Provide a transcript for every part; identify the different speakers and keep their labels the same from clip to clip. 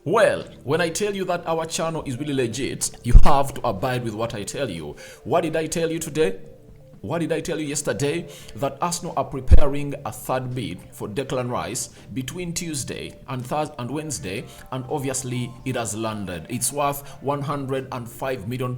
Speaker 1: Well, when I tell you that our channel is really legit, you have to abide with what I tell you. What did I tell you today? What did I tell you yesterday? That Arsenal are preparing a third bid for Declan Rice between Tuesday and Wednesday, and obviously it has landed. It's worth £105 million.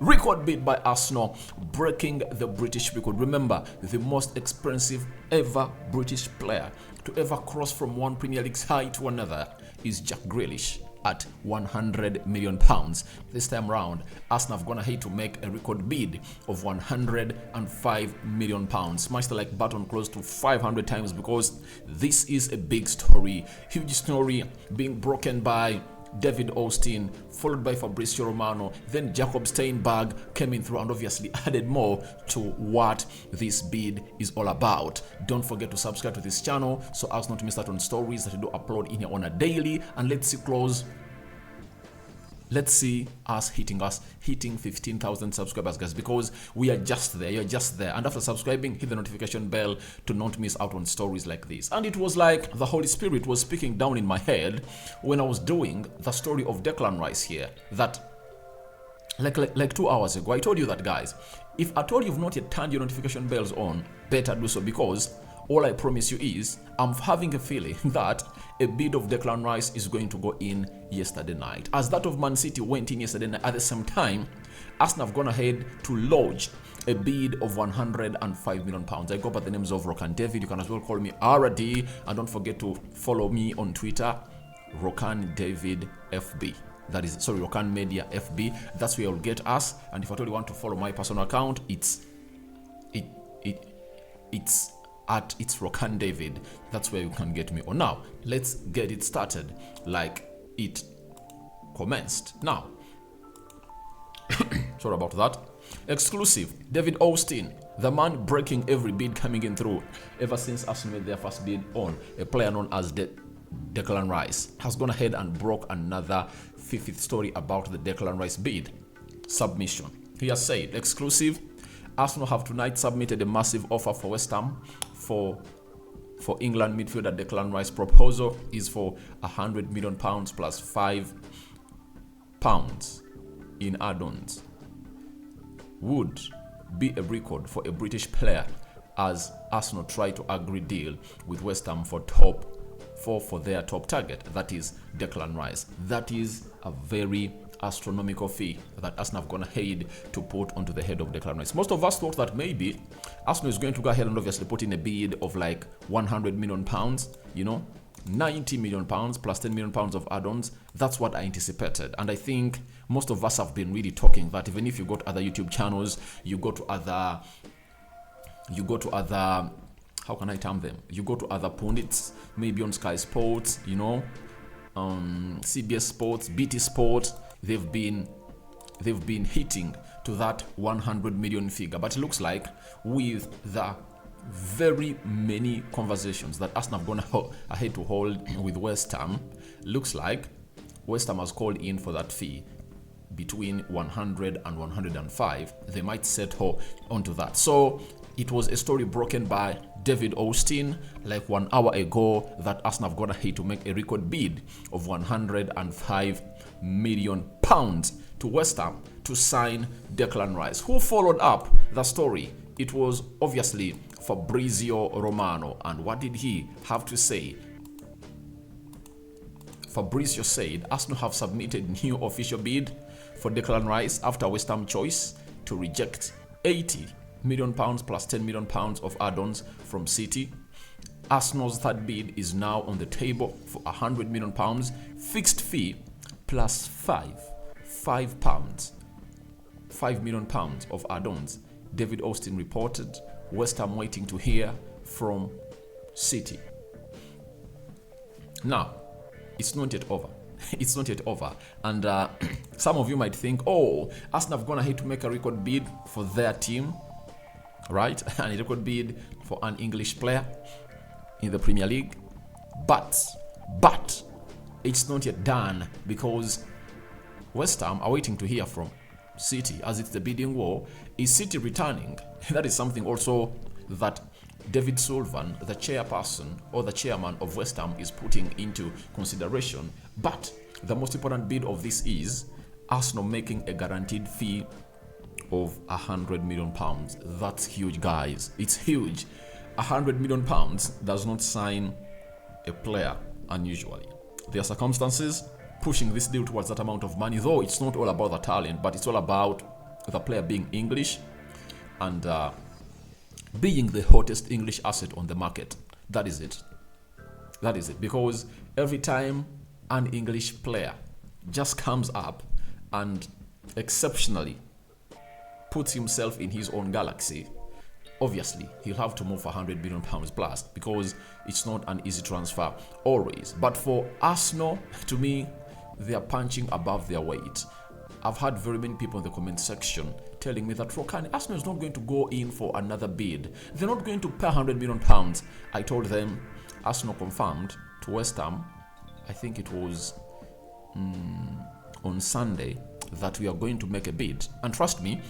Speaker 1: Record bid by Arsenal, breaking the British record. Remember, the most expensive ever British player to ever cross from one Premier League side to another is Jack Grealish at £100 million. This time round, Arsenal have gone ahead to make a record bid of £105 million. Smash the like button close to 500 times because this is a big story, huge story being broken by David Austin, followed by Fabrizio Romano, then Jacob Steinberg came in through and obviously added more to what this bid is all about. Don't forget to subscribe to this channel so as not to miss out on stories that we do upload in here on a daily. And let's see us hitting 15,000 subscribers, guys, because we are just there. You're just there. And after subscribing, hit the notification bell to not miss out on stories like this. And it was like the Holy Spirit was speaking down in my head when I was doing the story of Declan Rice here, that like 2 hours ago I told you that, guys, if at all you've not yet turned your notification bells on, better do so, because all I promise you is I'm having a feeling that a bid of Declan Rice is going to go in yesterday night, as that of Man City went in yesterday night. At the same time, Arsenal have gone ahead to lodge a bid of £105 million. I go by the names of Rokani David. You can as well call me RD, and don't forget to follow me on Twitter, Rokani David FB. That is, sorry, Rokani Media FB. That's where you'll get us. And if at all you want to follow my personal account, it's Rokani David. That's where you can get me. Or now, let's get it started like it commenced. Now, sorry about that. Exclusive, David Austin, the man breaking every bid coming in through ever since Arsenal made their first bid on a player known as Declan Rice, has gone ahead and broke another fifth story about the Declan Rice bid submission. He has said, exclusive, Arsenal have tonight submitted a massive offer for West Ham for England midfielder Declan Rice. Proposal is for £100 million plus £5 in add-ons. Would be a record for a British player as Arsenal try to agree deal with West Ham for their top target, that is Declan Rice. That is a very astronomical fee that Arsenal have gone ahead to put onto the head of Declan Rice. Most of us thought that maybe Arsenal is going to go ahead and obviously put in a bid of like £100 million, £90 million plus £10 million of add-ons. That's what I anticipated. And I think most of us have been really talking that even if you go to other YouTube channels, you go to other, how can I term them? You go to other pundits, maybe on Sky Sports, CBS Sports, BT Sports, they've been hitting to that 100 million figure. But it looks like with the very many conversations that Arsenal have gone ahead to hold with West Ham, looks like West Ham has called in for that fee between 100 and 105. They might settle onto that. So it was a story broken by David Austin like 1 hour ago that Arsenal have gone ahead to make a record bid of £105 million to West Ham to sign Declan Rice. Who followed up the story? It was obviously Fabrizio Romano. And what did he have to say? Fabrizio said Arsenal have submitted new official bid for Declan Rice after West Ham choice to reject £80 million plus £10 million of add-ons from City. Arsenal's third bid is now on the table for £100 million fixed fee plus £5 million of add-ons. David Austin reported. West Ham waiting to hear from City. Now, it's not yet over. It's not yet over. And some of you might think, oh, Arsenal have gone ahead to make a record bid for their team, right? And a record bid for an English player in the Premier League. But it's not yet done, because West Ham are waiting to hear from City as it's the bidding war. Is City returning? That is something also that David Sullivan, the chairperson or the chairman of West Ham, is putting into consideration. But the most important bid of this is Arsenal making a guaranteed fee of £100 million. That's huge, guys. It's huge. £100 million does not sign a player unusually. There are circumstances pushing this deal towards that amount of money, though it's not all about the talent, but it's all about the player being English and being the hottest English asset on the market. That is it. That is it. Because every time an English player just comes up and exceptionally puts himself in his own galaxy, obviously he'll have to move for £100 million plus, because it's not an easy transfer always. But for Arsenal, to me, they are punching above their weight. I've had very many people in the comment section telling me that Rokani, Arsenal is not going to go in for another bid. They're not going to pay £100 million. I told them Arsenal confirmed to West Ham, I think it was on Sunday, that we are going to make a bid. And trust me,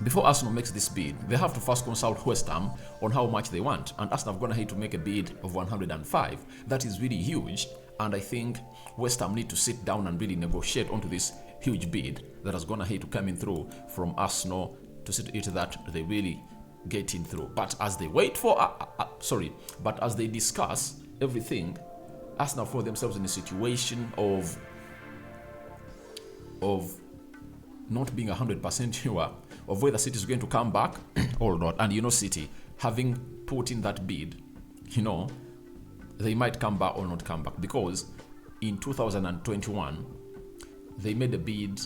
Speaker 1: before Arsenal makes this bid, they have to first consult West Ham on how much they want. And Arsenal have gone ahead to make a bid of 105. That is really huge. And I think West Ham need to sit down and really negotiate onto this huge bid that has gone ahead to come in through from Arsenal to see to it that they really get in through. But as they wait for, but as they discuss everything, Arsenal find themselves in a situation of not being 100% sure of whether City is going to come back or not. And City, having put in that bid, they might come back or not come back, because in 2021 they made a bid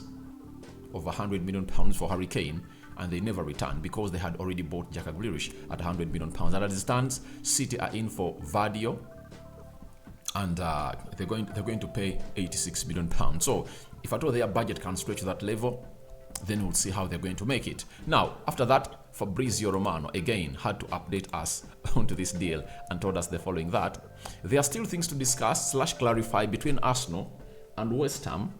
Speaker 1: of £100 million for Harry Kane and they never returned because they had already bought Jack Grealish at £100 million. And as it stands, City are in for Vardio and they're going to pay £86 million. So if at all their budget can stretch to that level, then we'll see how they're going to make it. Now, after that, Fabrizio Romano again had to update us onto this deal and told us the following: that there are still things to discuss / clarify between Arsenal and West Ham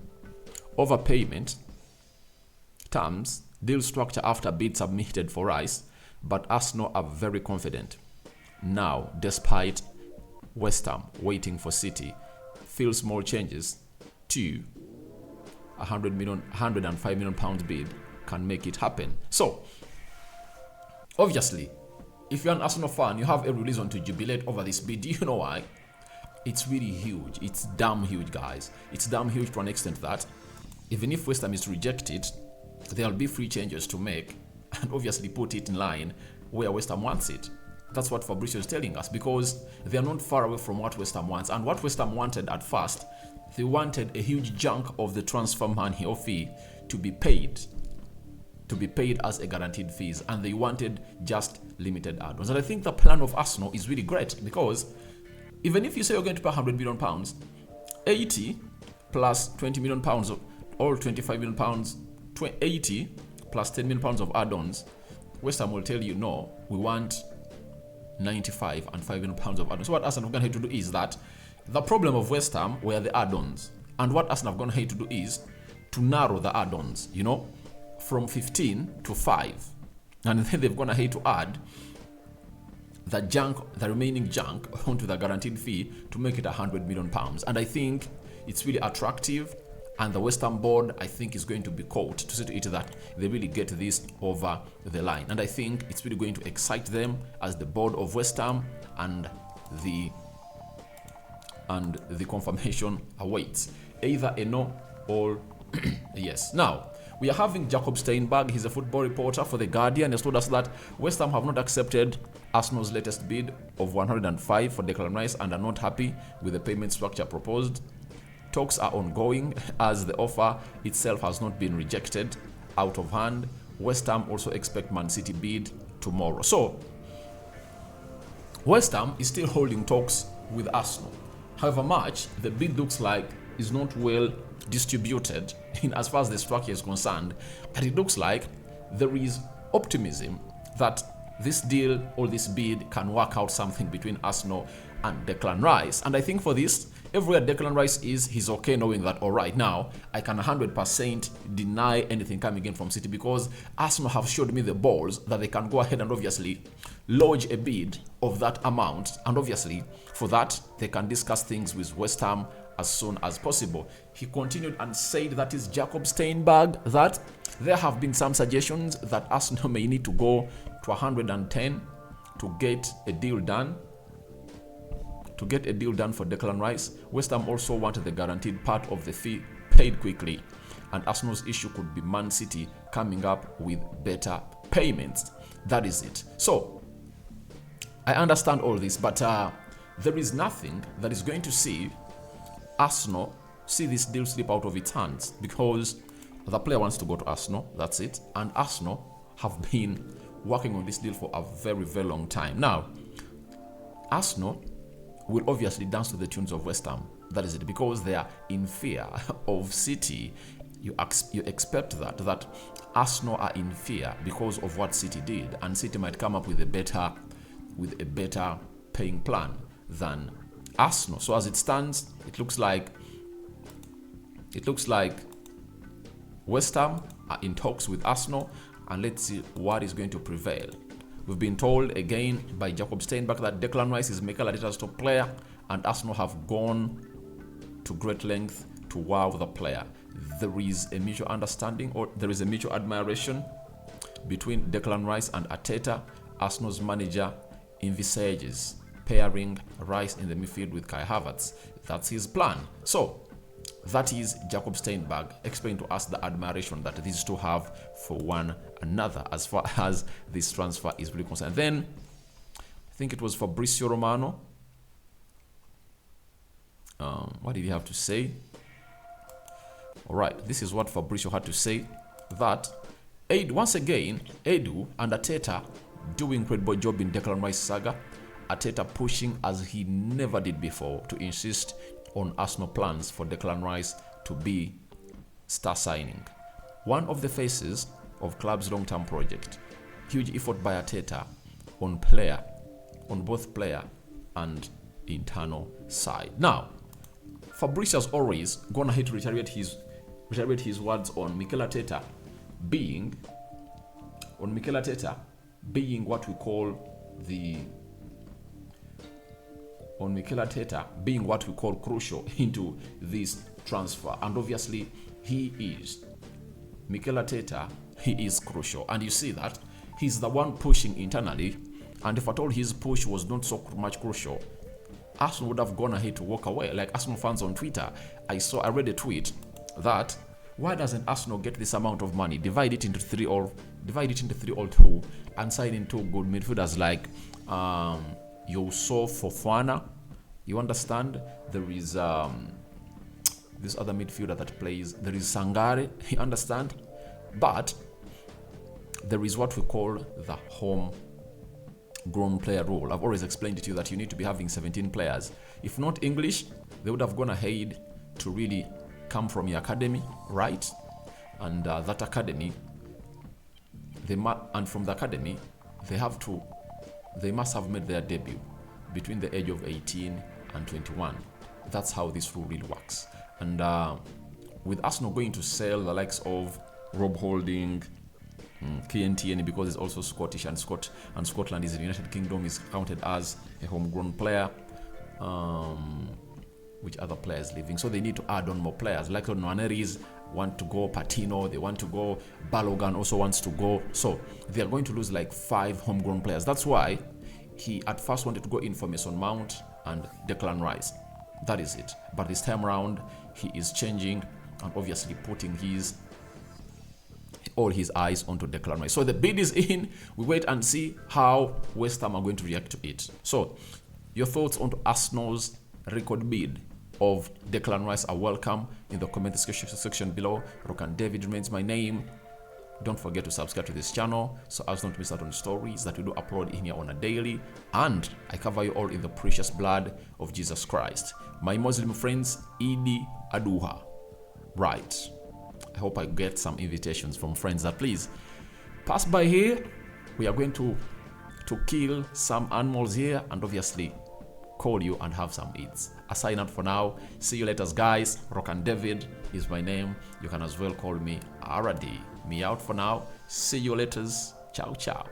Speaker 1: over payment terms, deal structure after bid submitted for Rice, but Arsenal are very confident now, despite West Ham waiting for City. Few small changes to £105 million bid can make it happen. So, obviously, if you're an Arsenal fan, you have every reason to jubilate over this bid. Do you know why? It's really huge. It's damn huge, guys. It's damn huge to an extent that even if West Ham is rejected, there'll be free changes to make and obviously put it in line where West Ham wants it. That's what Fabrizio is telling us, because they are not far away from what West Ham wants. And what West Ham wanted at first, they wanted a huge chunk of the transfer money or fee to be paid as a guaranteed fees, and they wanted just limited add-ons. And I think the plan of Arsenal is really great, because even if you say you're going to pay £100 million, 80 plus £20 million or £25 million, 80 plus £10 million of add-ons, West Ham will tell you, no, we want 95 and £5 million of add-ons. So what Arsenal have gone ahead to do is that the problem of West Ham were the add-ons, and what Arsenal have gone ahead to do is to narrow the add-ons, from 15 to 5, and then they've gone ahead to add the remaining junk onto the guaranteed fee to make it £100 million. And I think it's really attractive, and the West Ham board, I think, is going to be caught to see to it that they really get this over the line. And I think it's really going to excite them as the board of West Ham, and the confirmation awaits, either a no or a yes. Now, we are having Jacob Steinberg. He's a football reporter for The Guardian. He's told us that West Ham have not accepted Arsenal's latest bid of 105 for Declan Rice and are not happy with the payment structure proposed. Talks are ongoing as the offer itself has not been rejected out of hand. West Ham also expect Man City bid tomorrow. So, West Ham is still holding talks with Arsenal. However much the bid looks like is not well distributed in as far as the structure is concerned, but it looks like there is optimism that this deal or this bid can work out something between Arsenal and Declan Rice. And I think for this, everywhere Declan Rice is, he's okay knowing that, all right, now I can 100% deny anything coming in from City, because Arsenal have showed me the balls that they can go ahead and obviously lodge a bid of that amount. And obviously for that, they can discuss things with West Ham as soon as possible. He continued and said, that is Jacob Steinberg, that there have been some suggestions that Arsenal may need to go to 110 to get a deal done. To get a deal done for Declan Rice. West Ham also wanted the guaranteed part of the fee paid quickly, and Arsenal's issue could be Man City coming up with better payments. That is it. So I understand all this, but there is nothing that is going to see Arsenal see this deal slip out of its hands, because the player wants to go to Arsenal. That's it. And Arsenal have been working on this deal for a very, very long time. Now, Arsenal will obviously dance to the tunes of West Ham. That is it, because they are in fear of City. You expect that Arsenal are in fear because of what City did, and City might come up with a better paying plan than Arsenal. So as it stands, it looks like West Ham are in talks with Arsenal, and let's see what is going to prevail. We've been told again by Jacob Steinberg that Declan Rice is Mikel Arteta's top player, and Arsenal have gone to great length to wow the player. There is a mutual understanding, or there is a mutual admiration between Declan Rice and Arteta. Arsenal's manager envisages pairing Rice in the midfield with Kai Havertz. That's his plan. So that is Jacob Steinberg explaining to us the admiration that these two have for one another as far as this transfer is really concerned. Then I think it was Fabrizio Romano. What did he have to say? All right, this is what Fabrizio had to say. That once again, Edu and Arteta doing incredible job in Declan Rice saga. Arteta pushing as he never did before to insist on Arsenal plans for Declan Rice to be star signing. One of the faces of club's long-term project. Huge effort by Arteta on both player and internal side. Now, Fabrizio has always gone ahead to reiterate his words on Mikel Arteta being what we call crucial into this transfer. And obviously Mikel Arteta is crucial, and you see that he's the one pushing internally. And if at all his push was not so much crucial, Arsenal would have gone ahead to walk away. Like Arsenal fans on Twitter, I read a tweet that, why doesn't Arsenal get this amount of money, divide it into three or two, and sign in two good midfielders like Yusuf Fofana? You understand? There is this other midfielder that plays. There is Sangare. You understand? But there is what we call the homegrown player rule. I've always explained it to you that you need to be having 17 players. If not English, they would have gone ahead to really come from your academy, right? And that academy, from the academy, they must have made their debut between the age of 18 and 21. That's how this rule really works. And with Arsenal going to sell the likes of Rob Holding, KNTN, because it's also Scottish, and Scotland is in the United Kingdom, is counted as a homegrown player. Which other players leaving? So they need to add on more players. Like Nwaneris want to go, Patino, they want to go, Balogun also wants to go. So they are going to lose like 5 homegrown players. That's why he at first wanted to go in for Mason Mount and Declan Rice. That is it. But this time around, he is changing and obviously putting all his eyes onto Declan Rice. So the bid is in. We wait and see how West Ham are going to react to it. So your thoughts on Arsenal's record bid of Declan Rice are welcome in the comment section below. Rokani David remains my name. Don't forget to subscribe to this channel so as not to miss out on stories that we do upload in here on a daily, and I cover you all in the precious blood of Jesus Christ. My Muslim friends, Idi Aduha. Right. I hope I get some invitations from friends that please pass by here. We are going to kill some animals here and obviously call you and have some eats. I sign out for now. See you later, guys. Rokani David is my name. You can as well call me Aradi. Me out for now. See you later. Ciao, ciao.